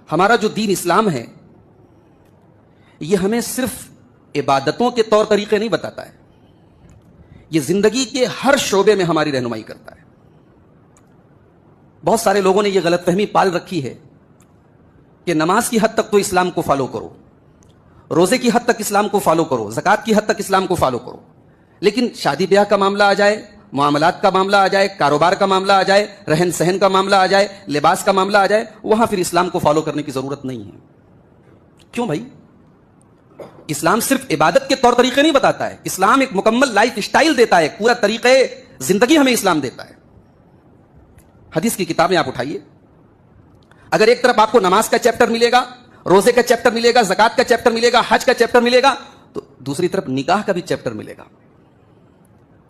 हमारा जो दीन इस्लाम है यह हमें सिर्फ इबादतों के तौर तरीके नहीं बताता है, यह जिंदगी के हर शोबे में हमारी रहनुमाई करता है। बहुत सारे लोगों ने यह गलतफहमी पाल रखी है कि नमाज की हद तक तो इस्लाम को फॉलो करो, रोजे की हद तक इस्लाम को फॉलो करो, ज़कात की हद तक इस्लाम को फॉलो करो, लेकिन शादी ब्याह का मामला आ जाए, मामलात का मामला आ जाए, कारोबार का मामला आ जाए, रहन सहन का मामला आ जाए, लिबास का मामला आ जाए, वहां फिर इस्लाम को फॉलो करने की जरूरत नहीं है। क्यों भाई? इस्लाम सिर्फ इबादत के तौर तरीके नहीं बताता है, इस्लाम एक मुकम्मल लाइफ स्टाइल देता है, पूरा तरीके जिंदगी हमें इस्लाम देता है। हदीस की किताबें आप उठाइए, अगर एक तरफ आपको नमाज का चैप्टर मिलेगा, रोजे का चैप्टर मिलेगा, ज़कात का चैप्टर मिलेगा, हज का चैप्टर मिलेगा, तो दूसरी तरफ निकाह का भी चैप्टर मिलेगा,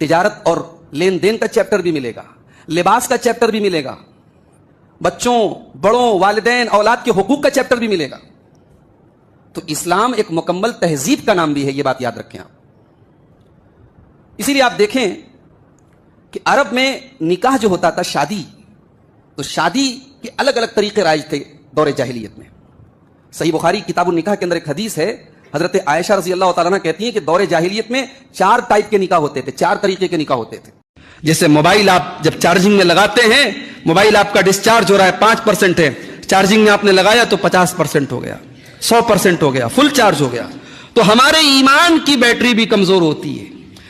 तिजारत और लेन देन का चैप्टर भी मिलेगा, लिबास का चैप्टर भी मिलेगा, बच्चों, बड़ों, वालिदैन, औलाद के हुकूक का चैप्टर भी मिलेगा। तो इस्लाम एक मुकम्मल तहजीब का नाम भी है, यह बात याद रखें आप। इसीलिए आप देखें कि अरब में निकाह जो होता था, शादी, तो शादी के अलग अलग तरीके राइज थे दौरे जाहिलियत में। सही बुखारी किताबुन निकाह के अंदर एक हदीस है, हजरत आयशा रजी अल्लाह तआला कहती हैं कि दौरे जाहिलियत में 4 टाइप के निकाह होते थे, 4 तरीके के निकाह होते थे। जैसे मोबाइल आप जब चार्जिंग में लगाते हैं, मोबाइल आपका डिस्चार्ज हो रहा है, 5% है, चार्जिंग में आपने लगाया तो 50% हो गया, 100% हो गया, फुल चार्ज हो गया। तो हमारे ईमान की बैटरी भी कमजोर होती है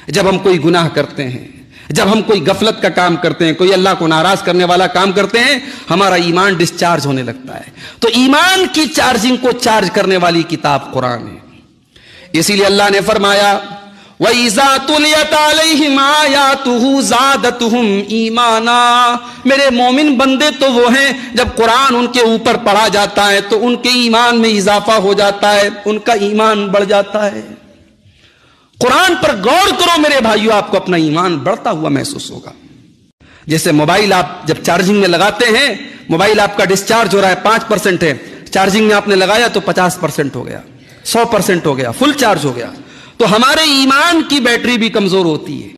जब हम कोई गुनाह करते हैं, जब हम कोई गफलत का काम करते हैं, कोई अल्लाह को नाराज करने वाला काम करते हैं, हमारा ईमान डिस्चार्ज होने लगता है। तो ईमान की चार्जिंग को चार्ज करने वाली किताब कुरान है। इसीलिए अल्लाह ने फरमाया, वइज़ा तुलियत अलैहिम आयातुहु ज़ादतहुम ईमाना, मेरे मोमिन बंदे तो वो हैं जब कुरान उनके ऊपर पढ़ा जाता है तो उनके ईमान में इजाफा हो जाता है, उनका ईमान बढ़ जाता है। कुरान पर गौर करो मेरे भाइयों, आपको अपना ईमान बढ़ता हुआ महसूस होगा। जैसे मोबाइल आप जब चार्जिंग में लगाते हैं, मोबाइल आपका डिस्चार्ज हो रहा है, 5% है, चार्जिंग में आपने लगाया तो 50% हो गया, 100% हो गया, फुल चार्ज हो गया। तो हमारे ईमान की बैटरी भी कमजोर होती है।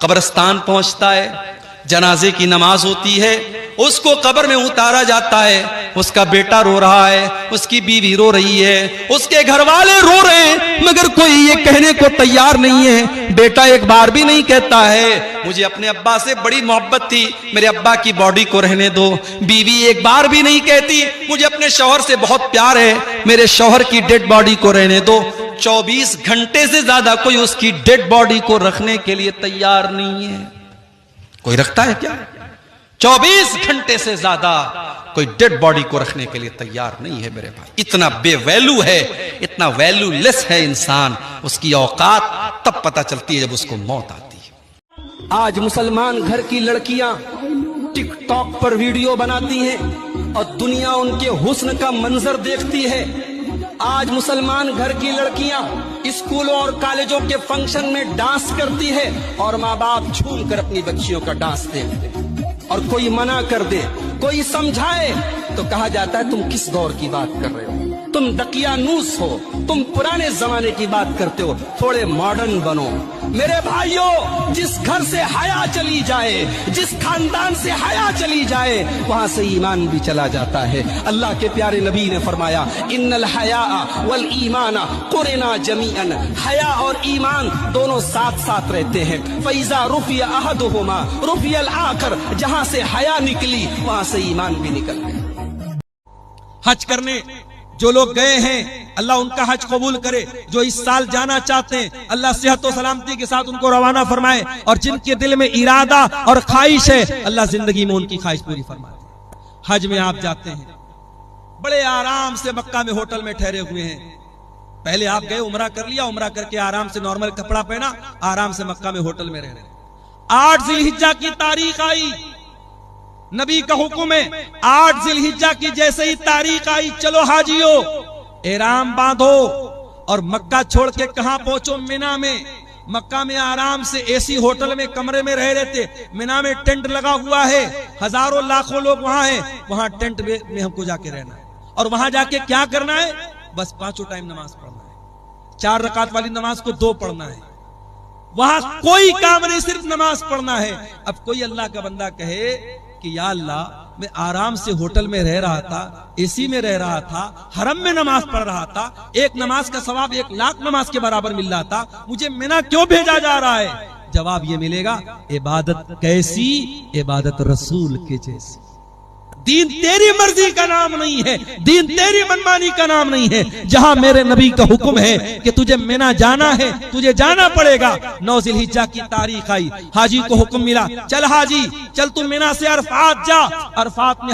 कब्रिस्तान पहुंचता है, जनाजे की नमाज होती है, उसको कब्र में उतारा जाता है, उसका बेटा रो रहा है, उसकी बीवी रो रही है, उसके घर वाले रो रहे हैं, मगर कोई ये कहने को तैयार नहीं है। बेटा एक बार भी नहीं कहता है मुझे अपने अब्बा से बड़ी मोहब्बत थी, मेरे अब्बा की बॉडी को रहने दो। बीवी एक बार भी नहीं कहती मुझे अपने शौहर से बहुत प्यार है, मेरे शौहर की डेड बॉडी को रहने दो। 24 घंटे से ज्यादा कोई उसकी डेड बॉडी को रखने के लिए तैयार नहीं है। कोई रखता है क्या? 24 घंटे से ज्यादा कोई डेड बॉडी को रखने के लिए तैयार नहीं है मेरे भाई। इतना बेवैल्यू है, इतना वैल्यूलेस है इंसान, उसकी औकात तब पता चलती है जब उसको मौत आती है। आज मुसलमान घर की लड़कियां टिकटॉक पर वीडियो बनाती हैं और दुनिया उनके हुस्न का मंजर देखती है। आज मुसलमान घर की लड़कियां स्कूलों और कॉलेजों के फंक्शन में डांस करती है और माँ बाप झूम कर अपनी बच्चियों का डांस देखते। और कोई मना कर दे, कोई समझाए तो कहा जाता है तुम किस दौर की बात कर रहे हो, तुम दकियानूस हो, तुम पुराने जमाने की बात करते हो, थोड़े मॉडर्न बनो। मेरे भाइयों, जिस घर से हया चली जाए, जिस खानदान से हया चली जाए, वहां से ईमान भी चला जाता है। अल्लाह के प्यारे नबी ने फरमाया, इन्नल हया वल ईमाना कुरना जमीअन, हया और ईमान दोनों साथ साथ रहते हैं। फैजा रुफिया अहदुहुमा रुफियल आखर, जहां से हया निकली वहां से ईमान भी निकल गया। हज करने जो लोग गए हैं, अल्लाह उनका हज कबूल करे। जो इस साल जाना चाहते हैं, अल्लाह सेहत और सलामती के साथ उनको रवाना फरमाए। और जिनके दिल में इरादा और ख्वाहिश है, अल्लाह जिंदगी में उनकी ख्वाहिश पूरी फरमाए। हज में आप जाते हैं, बड़े आराम से मक्का में होटल में ठहरे हुए हैं। पहले आप गए, उमरा कर लिया, उमरा करके आराम से नॉर्मल कपड़ा पहना, आराम से मक्का में होटल में रह रहे। 8 जिलहिज्जा की तारीख आई, नबी का हुक्म है, 8 जिलहिज्जा की जैसे ही तारीख आई, चलो हाजियो एहराम बांधो और मक्का छोड़ के कहां पहुंचो? मिना में। मक्का में आराम से एसी होटल में कमरे में रह रहे थे। मिना में टेंट लगा हुआ है, हजारों लाखों लोग वहां हैं, वहां टेंट में हमको जाके रहना है। और वहां जाके क्या करना है? बस 5 टाइम नमाज पढ़ना है। 4 रकात वाली नमाज को 2 पढ़ना है। वहां कोई काम नहीं, सिर्फ नमाज पढ़ना है। अब कोई अल्लाह का बंदा कहे कि या अल्लाह मैं आराम से होटल में रह रहा था, एसी में रह रहा था, हरम में नमाज पढ़ रहा था, एक नमाज का सवाब 1 लाख नमाज के बराबर मिल रहा था, मुझे मिना क्यों भेजा जा रहा है? जवाब ये मिलेगा, इबादत कैसी? इबादत रसूल के जैसी। दीन तेरी मर्जी का नाम नहीं है, दीन तेरी मनमानी का नाम नहीं है। जहां मेरे नबी का हुक्म है कि तुझे मिना जाना है, तुझे जाना पड़ेगा। 9 ज़िलहिज्जा की तारीख आई, हाजी को हुक्म मिला, चल हाजी चल, तू मिना से अरफात जा। अरफात में